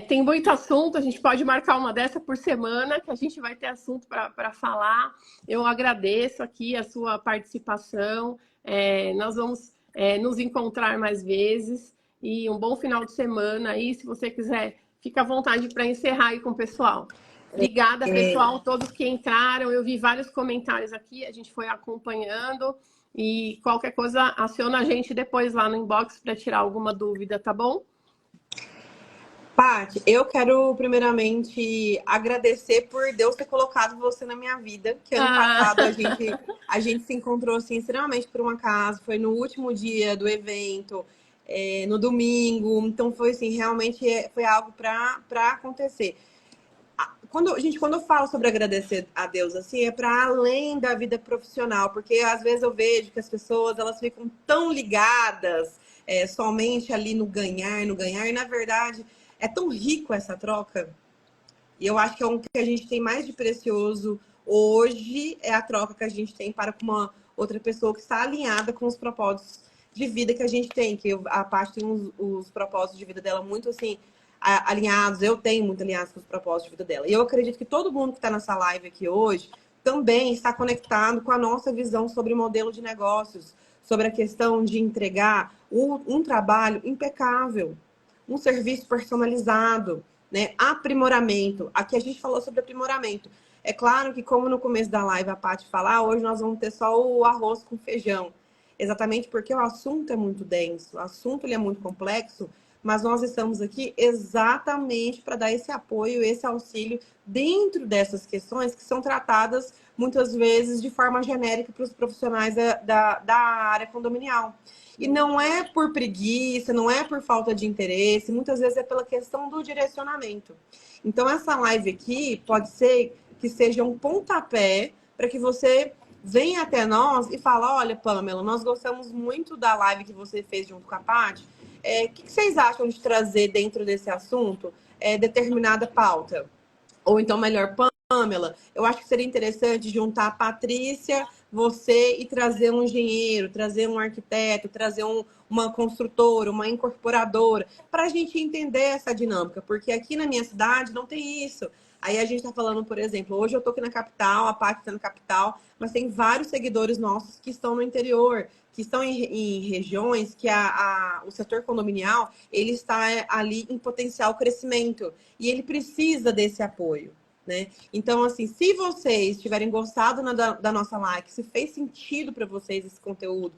tem muito assunto, a gente pode marcar uma dessa por semana, que a gente vai ter assunto para falar. Eu agradeço aqui a sua participação. Nós vamos nos encontrar mais vezes. E um bom final de semana aí. Se você quiser, fica à vontade para encerrar aí com o pessoal. Obrigada, pessoal, todos que entraram. Eu vi vários comentários aqui, a gente foi acompanhando. E qualquer coisa, aciona a gente depois lá no inbox para tirar alguma dúvida, tá bom? Paty, eu quero primeiramente agradecer por Deus ter colocado você na minha vida, que ano passado a gente se encontrou assim, extremamente por um acaso, foi no último dia do evento, no domingo, então foi assim, realmente foi algo para acontecer. Quando eu falo sobre agradecer a Deus, assim, é para além da vida profissional, porque às vezes eu vejo que as pessoas elas ficam tão ligadas somente ali no ganhar, e na verdade é tão rico essa troca. E eu acho que é um que a gente tem mais de precioso hoje, é a troca que a gente tem para com uma outra pessoa que está alinhada com os propósitos de vida que a gente tem, que a Paty tem os propósitos de vida dela muito assim, alinhados, eu tenho muito alinhados com os propósitos de vida dela. E eu acredito que todo mundo que está nessa live aqui hoje também está conectado com a nossa visão sobre o modelo de negócios, sobre a questão de entregar um trabalho impecável, um serviço personalizado, né? Aprimoramento. Aqui a gente falou sobre aprimoramento. É claro que, como no começo da live a Paty falar, hoje nós vamos ter só o arroz com feijão. Exatamente porque o assunto é muito denso, o assunto ele é muito complexo, mas nós estamos aqui exatamente para dar esse apoio, esse auxílio dentro dessas questões que são tratadas muitas vezes de forma genérica para os profissionais da área condominial. E não é por preguiça, não é por falta de interesse, muitas vezes é pela questão do direcionamento. Então, essa live aqui pode ser que seja um pontapé para que você venha até nós e fala: olha, Pamela, nós gostamos muito da live que você fez junto com a Paty. O que vocês acham de trazer dentro desse assunto determinada pauta? Ou então, melhor, Pamela, eu acho que seria interessante juntar a Patrícia, você e trazer um engenheiro, trazer um arquiteto, trazer uma construtora, uma incorporadora, para a gente entender essa dinâmica, porque aqui na minha cidade não tem isso. Aí a gente está falando, por exemplo, hoje eu estou aqui na capital, a Paty está na capital, mas tem vários seguidores nossos que estão no interior, que estão em regiões que o setor condominial ele está ali em potencial crescimento e ele precisa desse apoio. Né? Então, assim, se vocês tiverem gostado da nossa live, se fez sentido para vocês esse conteúdo,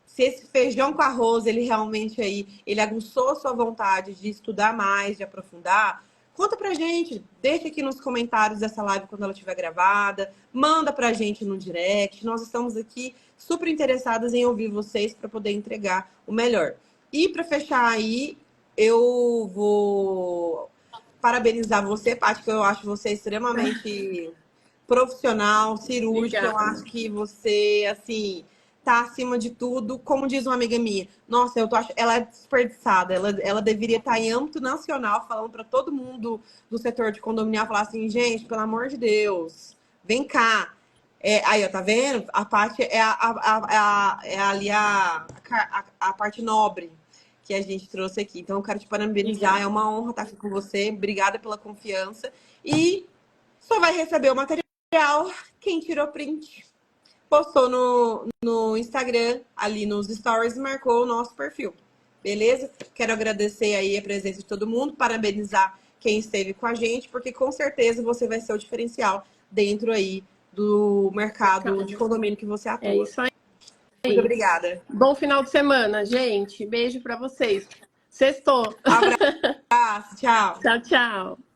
se esse feijão com arroz, ele realmente aí, ele aguçou a sua vontade de estudar mais, de aprofundar, conta pra gente, deixa aqui nos comentários dessa live quando ela estiver gravada, manda pra gente no direct, nós estamos aqui super interessadas em ouvir vocês para poder entregar o melhor. E para fechar aí, eu vou parabenizar você, Paty, que eu acho você extremamente profissional, cirúrgica. Eu Obrigada. acho que você, assim, tá acima de tudo. Como diz uma amiga minha, nossa, ela é desperdiçada. Ela deveria estar em âmbito nacional, falando para todo mundo do setor de condominial, falar assim, gente, pelo amor de Deus, vem cá. Aí, ó, tá vendo? A Paty é ali a parte nobre que a gente trouxe aqui. Então, eu quero te parabenizar. Obrigada. É uma honra estar aqui com você. Obrigada pela confiança. E só vai receber o material quem tirou print. Postou no Instagram, ali nos stories, e marcou o nosso perfil. Beleza? Quero agradecer aí a presença de todo mundo, parabenizar quem esteve com a gente, porque com certeza você vai ser o diferencial dentro aí do mercado de condomínio que você É atua. isso aí. Muito obrigada. Bom final de semana, gente. Beijo para vocês. Sextou. Abraço, tchau. Tchau, tchau.